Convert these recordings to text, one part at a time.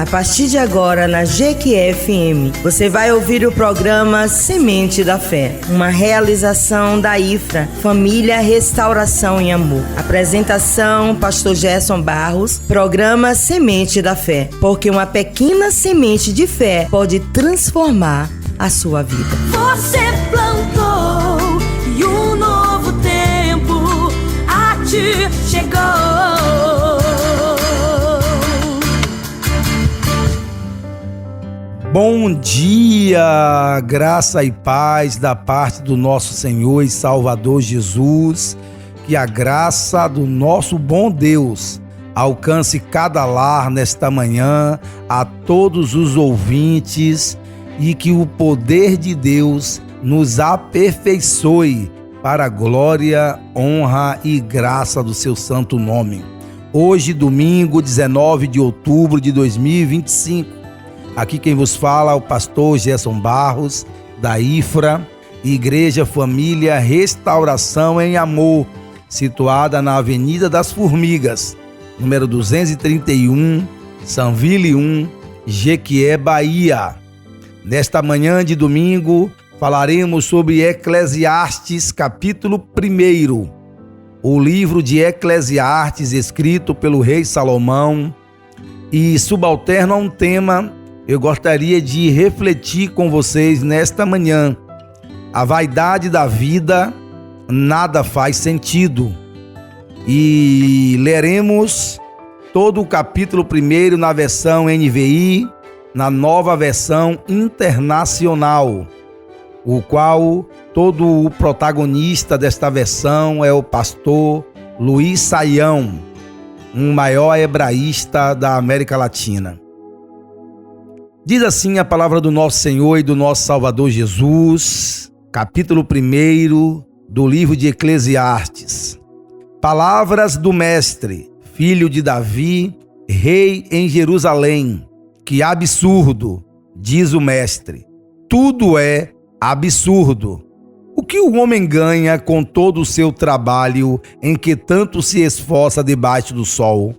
A partir de agora, na Jequié-FM, você vai ouvir o programa Semente da Fé, uma realização da IFRA, Família, Restauração e Amor. Apresentação, Pastor Gerson Barros, programa Semente da Fé, porque uma pequena semente de fé pode transformar a sua vida. Você plantou e um novo tempo a ti chegou. Bom dia, graça e paz da parte do nosso Senhor e Salvador Jesus. Que a graça do nosso bom Deus alcance cada lar nesta manhã, a todos os ouvintes, e que o poder de Deus nos aperfeiçoe para a glória, honra e graça do seu santo nome. Hoje, domingo, 19 de outubro de 2025, aqui quem vos fala é o pastor Gerson Barros, da IFRA, Igreja Família Restauração em Amor, situada na Avenida das Formigas, número 231, Sanville 1, Jequié, Bahia. Nesta manhã de domingo, falaremos sobre Eclesiastes, capítulo 1, o livro de Eclesiastes escrito pelo rei Salomão, e subalterno a um tema eu gostaria de refletir com vocês nesta manhã. A vaidade da vida, nada faz sentido. E leremos todo o capítulo 1 na versão NVI, na nova versão internacional, o qual todo o protagonista desta versão é o pastor Luiz Saião, um maior hebraísta da América Latina. Diz assim a palavra do nosso Senhor e do nosso Salvador Jesus, capítulo 1 do livro de Eclesiastes. Palavras do mestre, filho de Davi, rei em Jerusalém. Que absurdo, diz o mestre. Tudo é absurdo. O que o homem ganha com todo o seu trabalho em que tanto se esforça debaixo do sol?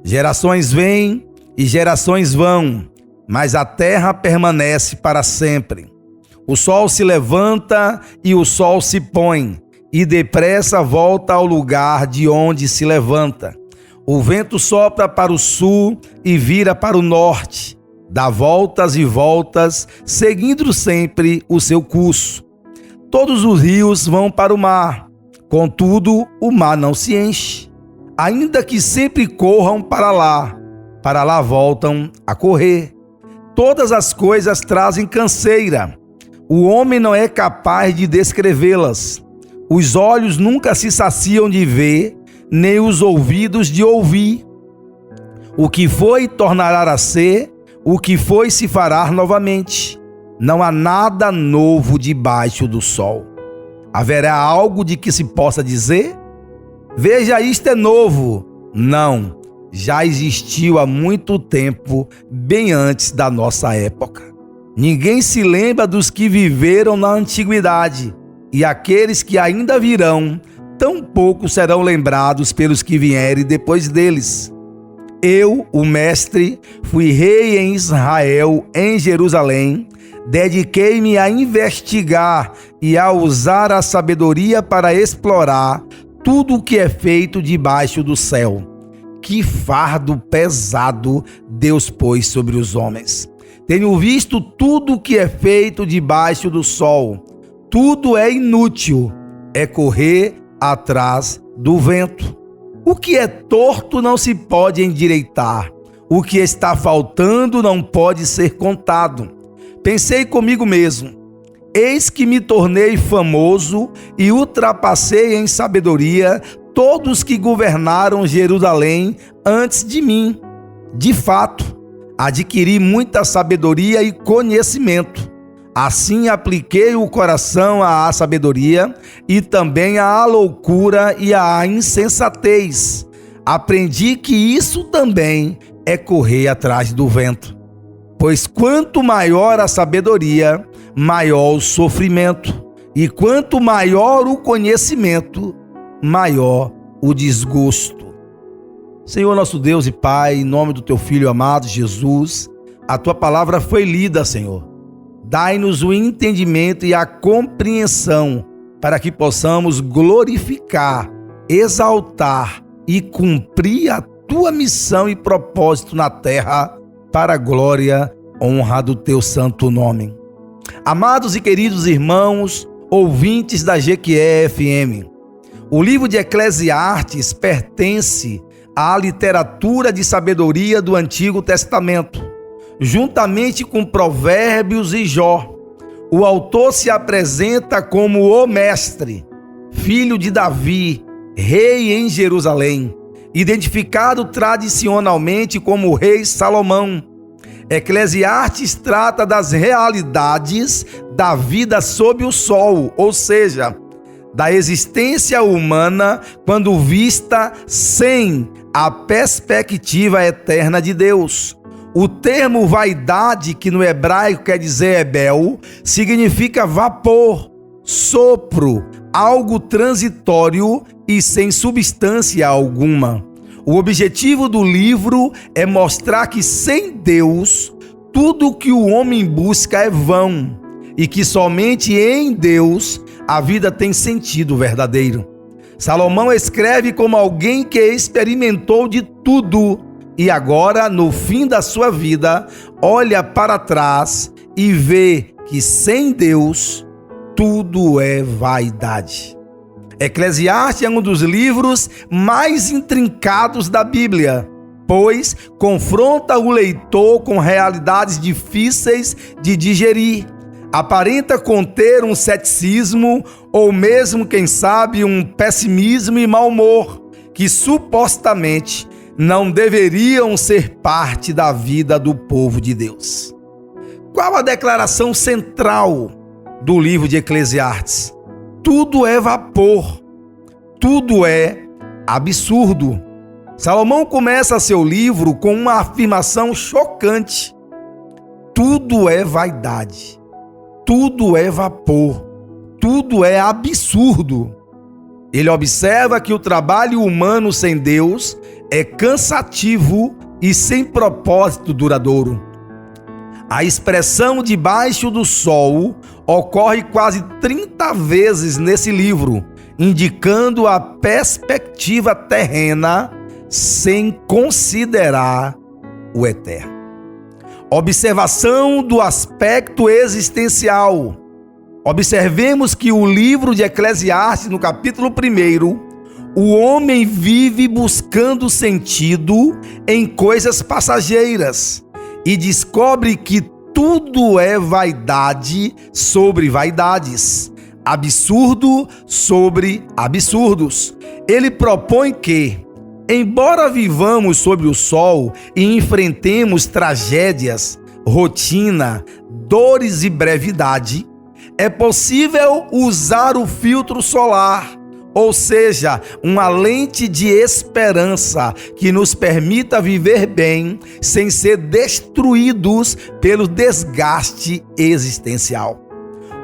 Gerações vêm e gerações vão, mas a terra permanece para sempre. O sol se levanta e o sol se põe, e depressa volta ao lugar de onde se levanta. O vento sopra para o sul e vira para o norte, dá voltas e voltas, seguindo sempre o seu curso. Todos os rios vão para o mar, contudo o mar não se enche. Ainda que sempre corram para lá voltam a correr. Todas as coisas trazem canseira. O homem não é capaz de descrevê-las. Os olhos nunca se saciam de ver, nem os ouvidos de ouvir. O que foi tornará a ser, o que foi se fará novamente. Não há nada novo debaixo do sol. Haverá algo de que se possa dizer? Veja, isto é novo. Não. Já existiu há muito tempo, bem antes da nossa época. Ninguém se lembra dos que viveram na antiguidade, e aqueles que ainda virão, tampouco serão lembrados pelos que vierem depois deles. Eu, o mestre, fui rei em Israel, em Jerusalém, dediquei-me a investigar e a usar a sabedoria para explorar tudo o que é feito debaixo do céu. Que fardo pesado Deus pôs sobre os homens. Tenho visto tudo o que é feito debaixo do sol. Tudo é inútil, é correr atrás do vento. O que é torto não se pode endireitar. O que está faltando não pode ser contado. Pensei comigo mesmo, eis que me tornei famoso e ultrapassei em sabedoria todos que governaram Jerusalém antes de mim. De fato, adquiri muita sabedoria e conhecimento. Assim apliquei o coração à sabedoria e também à loucura e à insensatez. Aprendi que isso também é correr atrás do vento. Pois quanto maior a sabedoria, maior o sofrimento. E quanto maior o conhecimento, maior o desgosto. Senhor nosso Deus e Pai, em nome do Teu Filho amado Jesus, a Tua palavra foi lida, Senhor. Dai-nos o entendimento e a compreensão para que possamos glorificar, exaltar e cumprir a Tua missão e propósito na terra para a glória, honra do Teu santo nome. Amados e queridos irmãos, ouvintes da Jequié FM, o livro de Eclesiastes pertence à literatura de sabedoria do Antigo Testamento, juntamente com Provérbios e Jó. O autor se apresenta como o mestre, filho de Davi, rei em Jerusalém, identificado tradicionalmente como o rei Salomão. Eclesiastes trata das realidades da vida sob o sol, ou seja, da existência humana quando vista sem a perspectiva eterna de Deus. O termo vaidade, que no hebraico quer dizer hebel, significa vapor, sopro, algo transitório e sem substância alguma. O objetivo do livro é mostrar que sem Deus, tudo que o homem busca é vão e que somente em Deus a vida tem sentido verdadeiro. Salomão escreve como alguém que experimentou de tudo e agora, no fim da sua vida, olha para trás e vê que sem Deus tudo é vaidade. Eclesiastes é um dos livros mais intrincados da Bíblia, pois confronta o leitor com realidades difíceis de digerir. Aparenta conter um ceticismo ou mesmo, quem sabe, um pessimismo e mau humor que supostamente não deveriam ser parte da vida do povo de Deus. Qual a declaração central do livro de Eclesiastes? Tudo é vapor, tudo é absurdo. Salomão começa seu livro com uma afirmação chocante: tudo é vaidade, tudo é vapor, tudo é absurdo. Ele observa que o trabalho humano sem Deus é cansativo e sem propósito duradouro. A expressão debaixo do sol ocorre quase 30 vezes nesse livro, indicando a perspectiva terrena sem considerar o eterno. Observação do aspecto existencial. Observemos que o livro de Eclesiastes, no capítulo 1, o homem vive buscando sentido em coisas passageiras e descobre que tudo é vaidade sobre vaidades, absurdo sobre absurdos. Ele propõe que, embora vivamos sob o sol e enfrentemos tragédias, rotina, dores e brevidade, é possível usar o filtro solar, ou seja, uma lente de esperança que nos permita viver bem sem ser destruídos pelo desgaste existencial.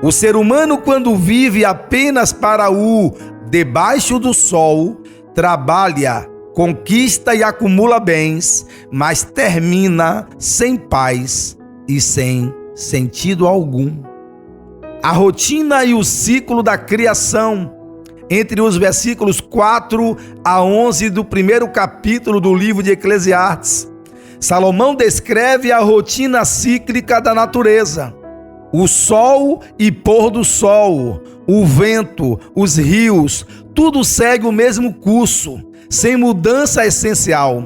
O ser humano, quando vive apenas para o debaixo do sol, trabalha, conquista e acumula bens, mas termina sem paz e sem sentido algum. A rotina e o ciclo da criação. Entre os versículos 4 a 11 do primeiro capítulo do livro de Eclesiastes, Salomão descreve a rotina cíclica da natureza. O sol e pôr do sol, o vento, os rios, tudo segue o mesmo curso, sem mudança essencial.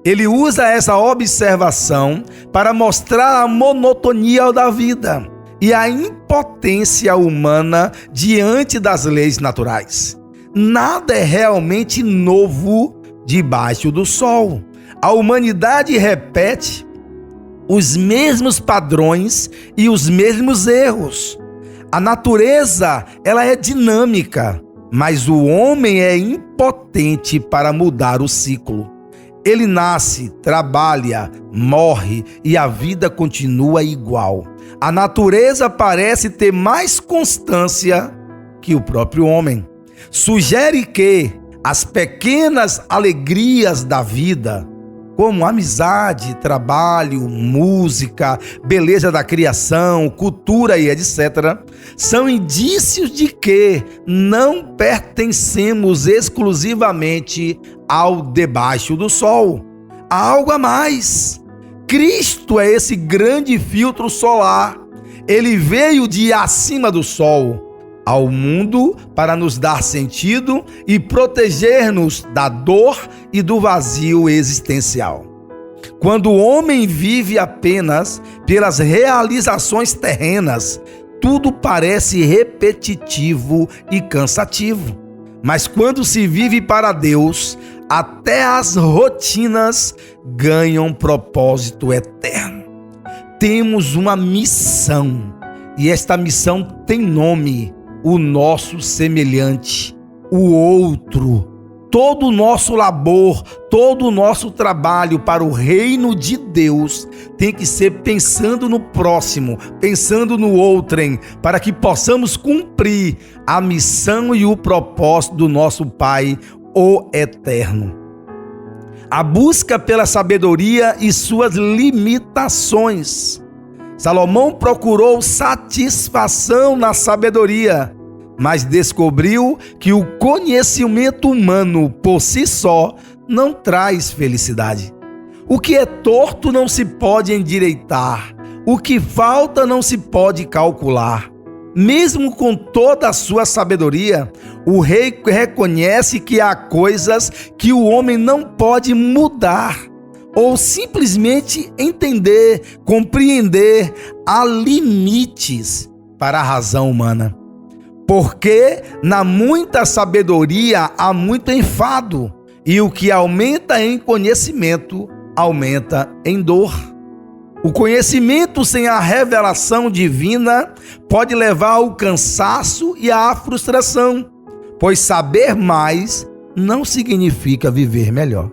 Ele usa essa observação para mostrar a monotonia da vida e a impotência humana diante das leis naturais. Nada é realmente novo debaixo do sol. A humanidade repete os mesmos padrões e os mesmos erros. A natureza, ela é dinâmica, mas o homem é impotente para mudar o ciclo. Ele nasce, trabalha, morre e a vida continua igual. A natureza parece ter mais constância que o próprio homem. Sugere que as pequenas alegrias da vida, como amizade, trabalho, música, beleza da criação, cultura e etc., são indícios de que não pertencemos exclusivamente ao debaixo do sol. Há algo a mais. Cristo é esse grande filtro solar. Ele veio de acima do sol ao mundo para nos dar sentido e proteger-nos da dor e do vazio existencial. Quando o homem vive apenas pelas realizações terrenas, tudo parece repetitivo e cansativo. Mas quando se vive para Deus, até as rotinas ganham propósito eterno. Temos uma missão, e esta missão tem nome: o nosso semelhante, o outro. Todo o nosso labor, todo o nosso trabalho para o reino de Deus tem que ser pensando no próximo, pensando no outrem, para que possamos cumprir a missão e o propósito do nosso Pai, o Eterno. A busca pela sabedoria e suas limitações. Salomão procurou satisfação na sabedoria, mas descobriu que o conhecimento humano por si só não traz felicidade. O que é torto não se pode endireitar, o que falta não se pode calcular. Mesmo com toda a sua sabedoria, o rei reconhece que há coisas que o homem não pode mudar ou simplesmente entender, compreender. Há limites para a razão humana. Porque na muita sabedoria há muito enfado, e o que aumenta em conhecimento, aumenta em dor. O conhecimento sem a revelação divina pode levar ao cansaço e à frustração, pois saber mais não significa viver melhor.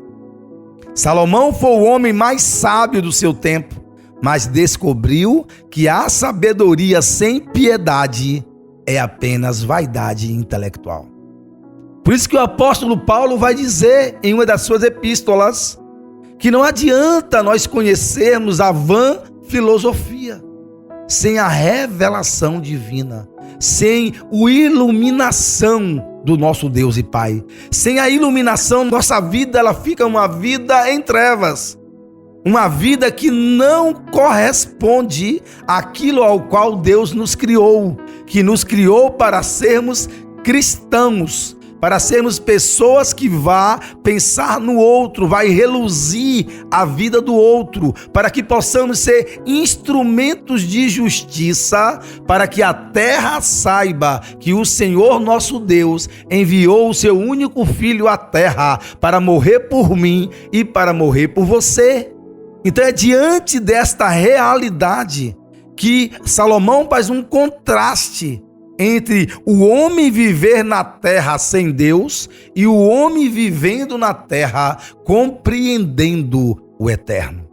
Salomão foi o homem mais sábio do seu tempo, mas descobriu que a sabedoria sem piedade é apenas vaidade intelectual. Por isso que o apóstolo Paulo vai dizer em uma das suas epístolas que não adianta nós conhecermos a vã filosofia sem a revelação divina, sem a iluminação do nosso Deus e Pai. Sem a iluminação, nossa vida ela fica uma vida em trevas, uma vida que não corresponde àquilo ao qual Deus nos criou, que nos criou para sermos cristãos, para sermos pessoas que vá pensar no outro, vai reluzir a vida do outro, para que possamos ser instrumentos de justiça, para que a terra saiba que o Senhor nosso Deus enviou o seu único filho à terra para morrer por mim e para morrer por você. Então é diante desta realidade que Salomão faz um contraste entre o homem viver na terra sem Deus e o homem vivendo na terra compreendendo o eterno.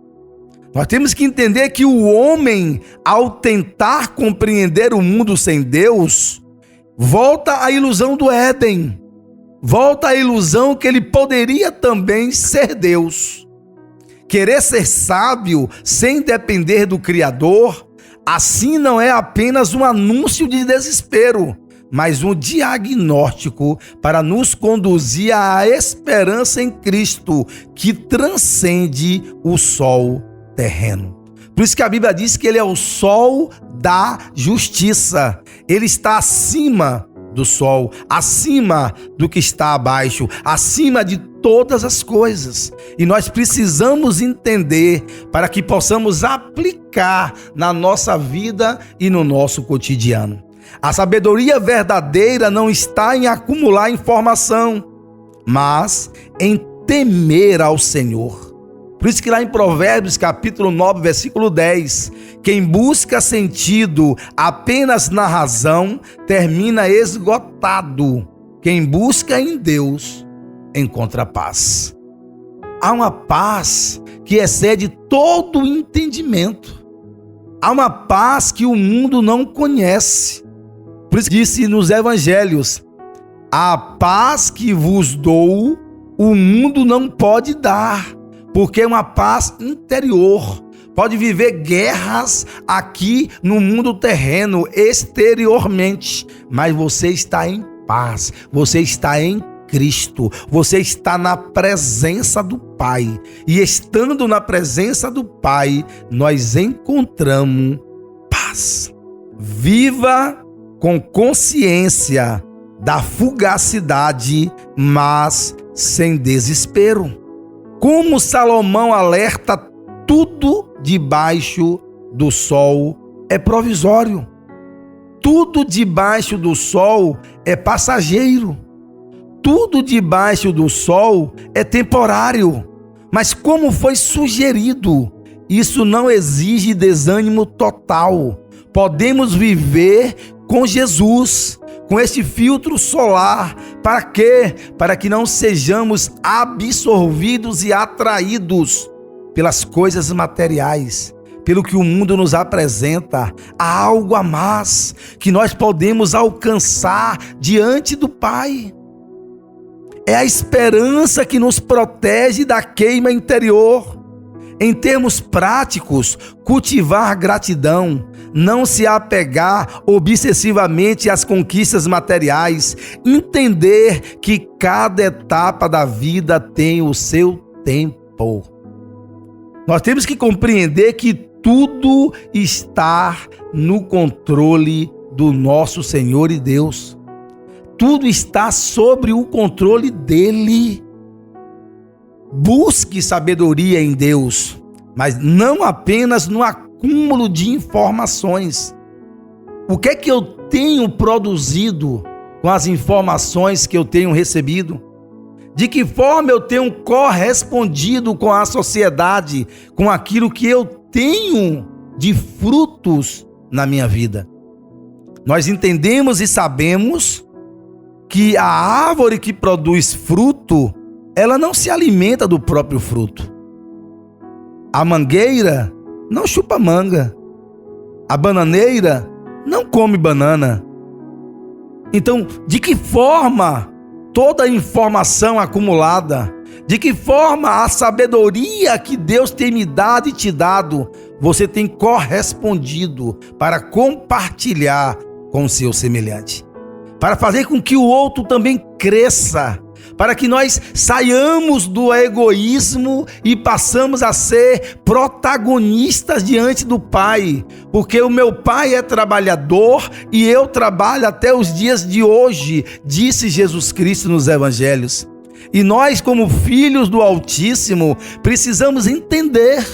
Nós temos que entender que o homem, ao tentar compreender o mundo sem Deus, volta à ilusão do Éden, volta à ilusão que ele poderia também ser Deus. Querer ser sábio sem depender do Criador, assim não é apenas um anúncio de desespero, mas um diagnóstico para nos conduzir à esperança em Cristo, que transcende o sol terreno. Por isso que a Bíblia diz que ele é o sol da justiça. Ele está acima do sol, acima do que está abaixo, acima de todas as coisas. E nós precisamos entender para que possamos aplicar na nossa vida e no nosso cotidiano. A sabedoria verdadeira não está em acumular informação, mas em temer ao Senhor. Por isso que lá em Provérbios capítulo 9, versículo 10, quem busca sentido apenas na razão termina esgotado. Quem busca em Deus encontra paz. Há uma paz que excede todo o entendimento. Há uma paz que o mundo não conhece. Por isso disse nos evangelhos: A paz que vos dou, o mundo não pode dar, porque é uma paz interior. Pode viver guerras aqui no mundo terreno, exteriormente, mas você está em paz, você está em Cristo, você está na presença do Pai. E estando na presença do Pai, nós encontramos paz. Viva com consciência da fugacidade, mas sem desespero. Como Salomão alerta, tudo debaixo do sol é provisório. Tudo debaixo do sol é passageiro. Tudo debaixo do sol é temporário. Mas como foi sugerido, isso não exige desânimo total. Podemos viver com Jesus, com este filtro solar. Para quê? Para que não sejamos absorvidos e atraídos pelas coisas materiais, pelo que o mundo nos apresenta. Há algo a mais que nós podemos alcançar diante do Pai. É a esperança que nos protege da queima interior. Em termos práticos, cultivar gratidão, não se apegar obsessivamente às conquistas materiais, entender que cada etapa da vida tem o seu tempo. Nós temos que compreender que tudo está no controle do nosso Senhor e Deus. Tudo está sobre o controle dele. Busque sabedoria em Deus, mas não apenas no acúmulo de informações. O que é que eu tenho produzido com as informações que eu tenho recebido? De que forma eu tenho correspondido com a sociedade, com aquilo que eu tenho de frutos na minha vida? Nós entendemos e sabemos que a árvore que produz fruto, ela não se alimenta do próprio fruto. A mangueira não chupa manga. A bananeira não come banana. Então, de que forma toda a informação acumulada, de que forma a sabedoria que Deus tem me dado e te dado, você tem correspondido para compartilhar com o seu semelhante, para fazer com que o outro também cresça, para que nós saiamos do egoísmo e passamos a ser protagonistas diante do Pai, porque o meu Pai é trabalhador e eu trabalho até os dias de hoje, disse Jesus Cristo nos Evangelhos. E nós, como filhos do Altíssimo, precisamos entender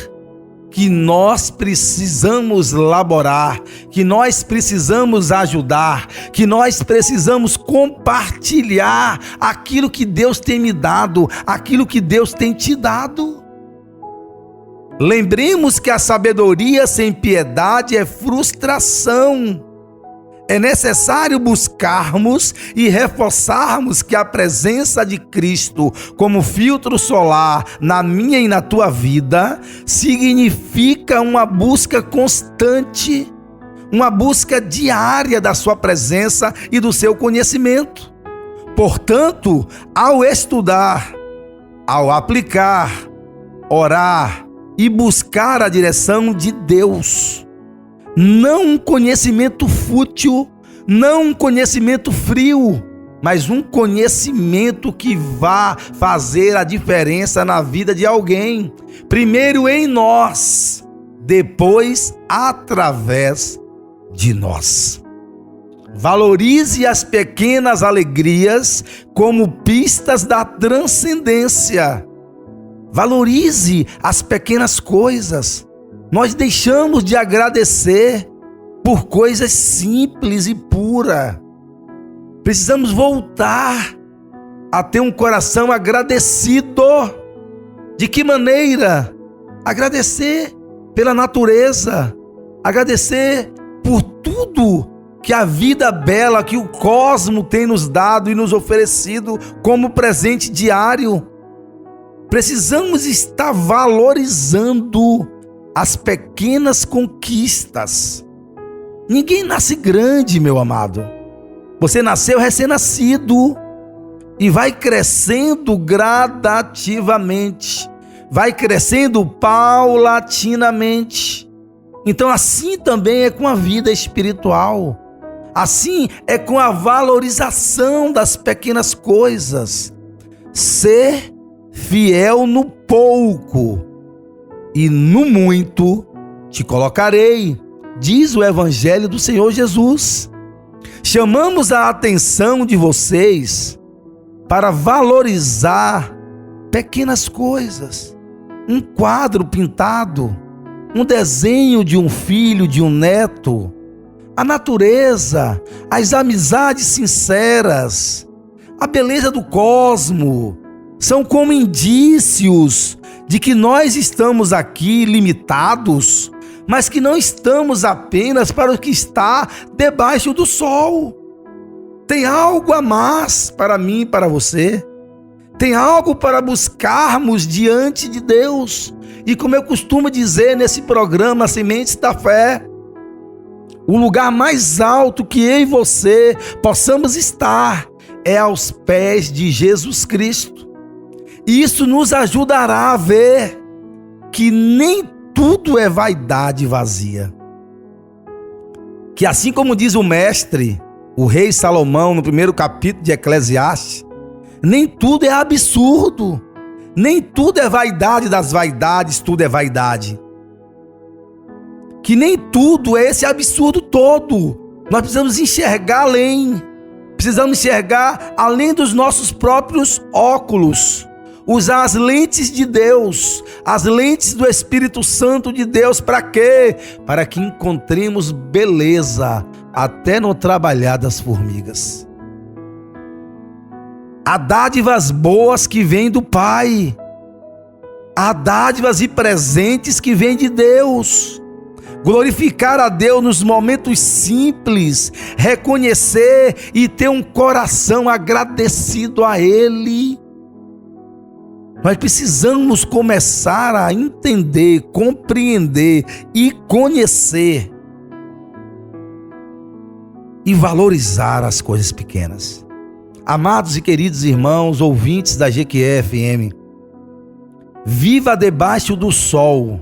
que nós precisamos laborar, que nós precisamos ajudar, que nós precisamos compartilhar aquilo que Deus tem me dado, aquilo que Deus tem te dado. Lembremos que a sabedoria sem piedade é frustração. É necessário buscarmos e reforçarmos que a presença de Cristo como filtro solar na minha e na tua vida significa uma busca constante, uma busca diária da sua presença e do seu conhecimento. Portanto, ao estudar, ao aplicar, orar e buscar a direção de Deus, não um conhecimento fútil, não um conhecimento frio, mas um conhecimento que vá fazer a diferença na vida de alguém. Primeiro em nós, depois através de nós. Valorize as pequenas alegrias como pistas da transcendência. Valorize as pequenas coisas. Nós deixamos de agradecer por coisas simples e puras. Precisamos voltar a ter um coração agradecido. De que maneira? Agradecer pela natureza, agradecer por tudo que a vida bela, que o cosmo tem nos dado e nos oferecido como presente diário. Precisamos estar valorizando as pequenas conquistas. Ninguém nasce grande, meu amado. Você nasceu recém-nascido. e vai crescendo gradativamente, vai crescendo paulatinamente. Então assim também é com a vida espiritual, assim é com a valorização das pequenas coisas. Ser fiel no pouco e no muito te colocarei, diz o Evangelho do Senhor Jesus. Chamamos a atenção de vocês para valorizar pequenas coisas. Um quadro pintado, um desenho de um filho, de um neto, a natureza, as amizades sinceras, a beleza do cosmo, são como indícios de que nós estamos aqui limitados, mas que não estamos apenas para o que está debaixo do sol. Tem algo a mais para mim e para você. Tem algo para buscarmos diante de Deus. E como eu costumo dizer nesse programa Sementes da Fé, o lugar mais alto que eu e você possamos estar é aos pés de Jesus Cristo. E isso nos ajudará a ver que nem tudo é vaidade vazia. Que assim como diz o mestre, o rei Salomão, no primeiro capítulo de Eclesiastes, nem tudo é absurdo, nem tudo é vaidade das vaidades, tudo é vaidade. Que nem tudo é esse absurdo todo. Nós precisamos enxergar além, precisamos enxergar além dos nossos próprios óculos. Usar as lentes de Deus, as lentes do Espírito Santo de Deus, para quê? Para que encontremos beleza até no trabalhar das formigas. Há dádivas boas que vêm do Pai, há dádivas e presentes que vêm de Deus. Glorificar a Deus nos momentos simples, reconhecer e ter um coração agradecido a Ele. Nós precisamos começar a entender, compreender e conhecer e valorizar as coisas pequenas. Amados e queridos irmãos, ouvintes da GQE-FM, viva debaixo do sol,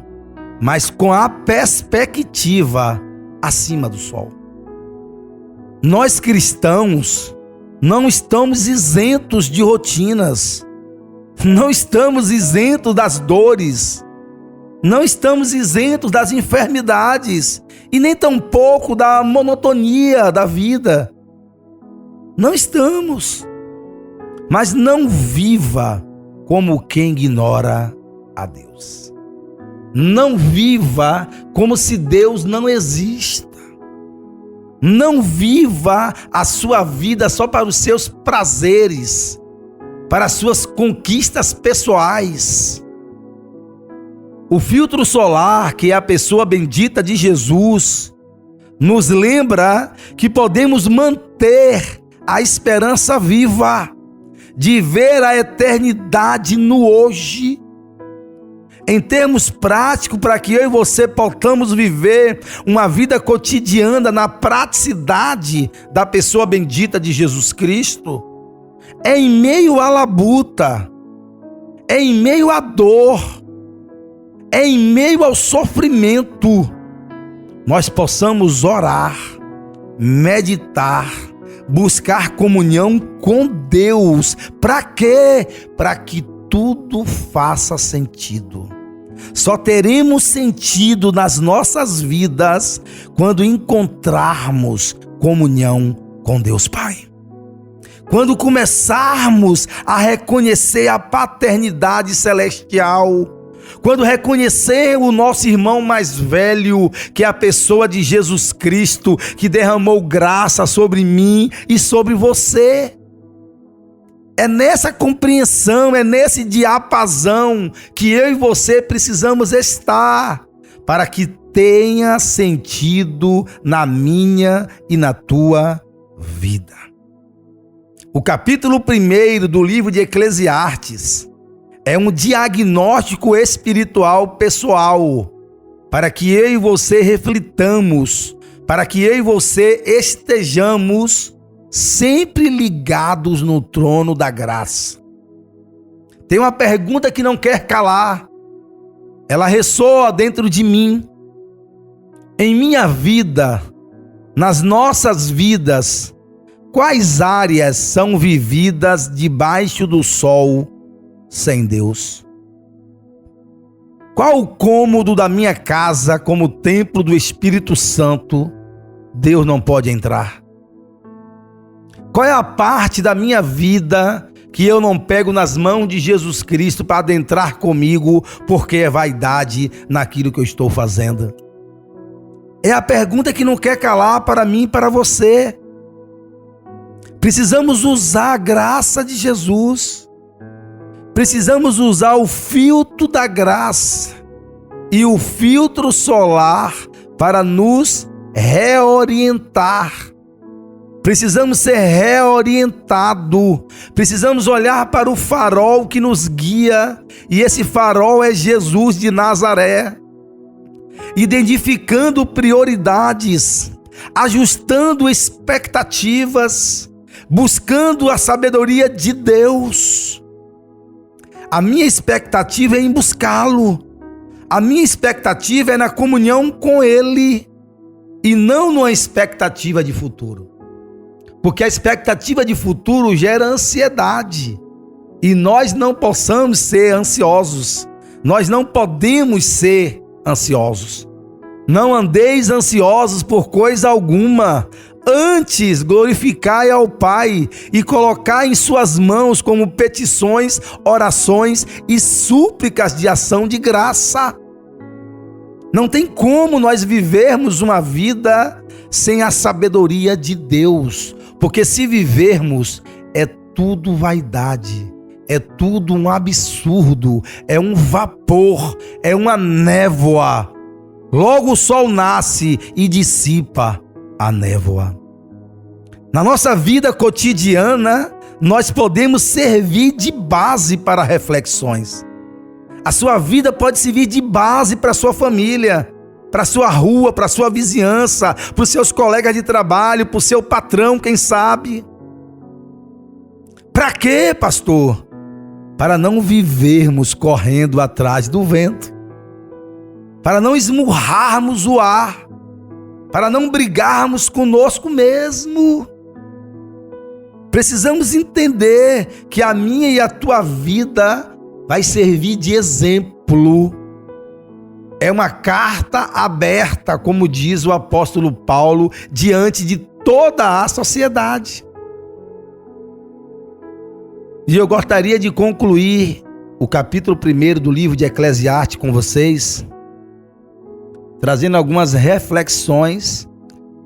mas com a perspectiva acima do sol. Nós cristãos não estamos isentos de rotinas, não estamos isentos das dores, não estamos isentos das enfermidades e nem tampouco da monotonia da vida. Não estamos. Mas não viva como quem ignora a Deus. Não viva como se Deus não exista. Não viva a sua vida só para os seus prazeres, para as suas conquistas pessoais. O filtro solar, que é a pessoa bendita de Jesus, nos lembra que podemos manter a esperança viva de ver a eternidade no hoje. Em termos práticos, para que eu e você possamos viver uma vida cotidiana na praticidade da pessoa bendita de Jesus Cristo, é em meio à labuta, é em meio à dor, é em meio ao sofrimento, nós possamos orar, meditar, buscar comunhão com Deus. Para quê? Para que tudo faça sentido. Só teremos sentido nas nossas vidas quando encontrarmos comunhão com Deus Pai. Quando começarmos a reconhecer a paternidade celestial, quando reconhecer o nosso irmão mais velho, que é a pessoa de Jesus Cristo, que derramou graça sobre mim e sobre você. É nessa compreensão, é nesse diapasão que eu e você precisamos estar, para que tenha sentido na minha e na tua vida. O capítulo 1 do livro de Eclesiastes é um diagnóstico espiritual pessoal, para que eu e você reflitamos, para que eu e você estejamos sempre ligados no trono da graça. Tem uma pergunta que não quer calar. Ela ressoa dentro de mim. Em minha vida, nas nossas vidas, quais áreas são vividas debaixo do sol sem Deus? Qual o cômodo da minha casa, como templo do Espírito Santo, Deus não pode entrar? Qual é a parte da minha vida que eu não pego nas mãos de Jesus Cristo para adentrar comigo, porque é vaidade naquilo que eu estou fazendo? É a pergunta que não quer calar para mim e para você. Precisamos usar a graça de Jesus. Precisamos usar o filtro da graça e o filtro solar para nos reorientar. Precisamos ser reorientados. Precisamos olhar para o farol que nos guia. E esse farol é Jesus de Nazaré. Identificando prioridades, ajustando expectativas, buscando a sabedoria de Deus. A minha expectativa é em buscá-lo. A minha expectativa é na comunhão com Ele e não numa expectativa de futuro. Porque a expectativa de futuro gera ansiedade e nós não possamos ser ansiosos. Nós não podemos ser ansiosos. Não andeis ansiosos por coisa alguma. Antes, glorificai ao Pai e colocai em suas mãos como petições, orações e súplicas de ação de graça. Não tem como nós vivermos uma vida sem a sabedoria de Deus, porque se vivermos, é tudo vaidade, é tudo um absurdo, é um vapor, é uma névoa. Logo o sol nasce e dissipa a névoa. Na nossa vida cotidiana, nós podemos servir de base para reflexões. A sua vida pode servir de base para a sua família, para a sua rua, para a sua vizinhança, para os seus colegas de trabalho, para o seu patrão, quem sabe. Para quê, pastor? Para não vivermos correndo atrás do vento, para não esmurrarmos o ar, para não brigarmos conosco mesmo. Precisamos entender que a minha e a tua vida vai servir de exemplo. É uma carta aberta, como diz o apóstolo Paulo, diante de toda a sociedade. E eu gostaria de concluir o capítulo 1 do livro de Eclesiastes com vocês, trazendo algumas reflexões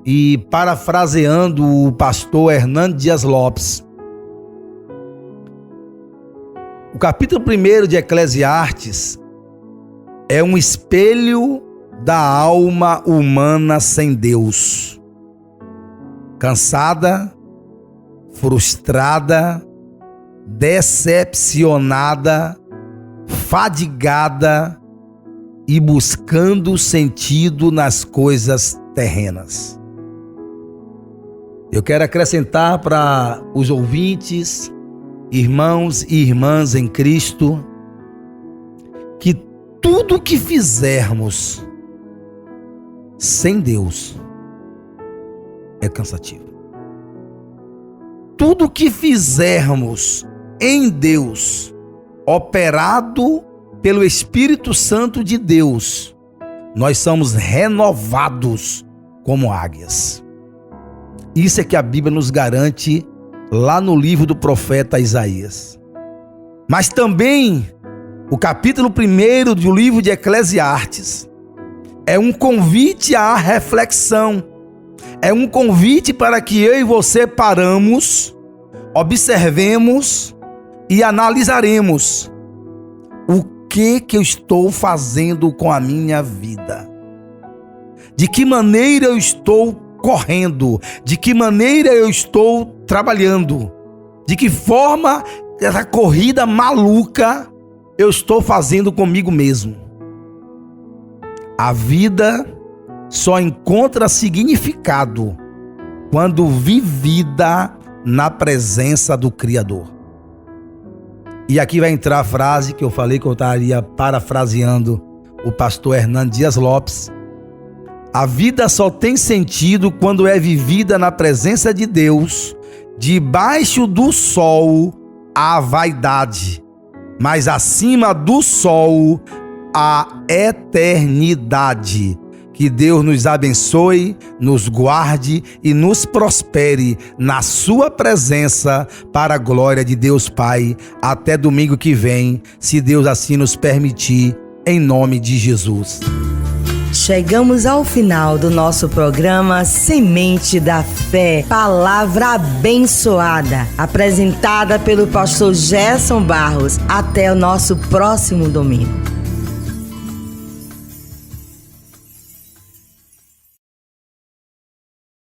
e parafraseando o pastor Hernando Dias Lopes. O capítulo 1 de Eclesiastes é um espelho da alma humana sem Deus. Cansada, frustrada, decepcionada, fadigada e buscando sentido nas coisas terrenas. Eu quero acrescentar para os ouvintes, irmãos e irmãs em Cristo, que tudo que fizermos sem Deus é cansativo. Tudo que fizermos em Deus, operado pelo Espírito Santo de Deus, nós somos renovados como águias. Isso é que a Bíblia nos garante lá no livro do profeta Isaías. Mas também o capítulo 1 do livro de Eclesiastes é um convite à reflexão. É um convite para que eu e você paramos, observemos e analisaremos o que eu estou fazendo com a minha vida. De que maneira eu estou correndo, de que maneira eu estou trabalhando, de que forma essa corrida maluca eu estou fazendo comigo mesmo. A vida só encontra significado quando vivida na presença do Criador. E aqui vai entrar a frase que eu falei que eu estaria parafraseando o pastor Hernando Dias Lopes. A vida só tem sentido quando é vivida na presença de Deus. Debaixo do sol há vaidade, mas acima do sol há eternidade. Que Deus nos abençoe, nos guarde e nos prospere na sua presença, para a glória de Deus Pai. Até domingo que vem, se Deus assim nos permitir, em nome de Jesus. Chegamos ao final do nosso programa Semente da Fé, palavra abençoada, apresentada pelo pastor Gerson Barros. Até o nosso próximo domingo.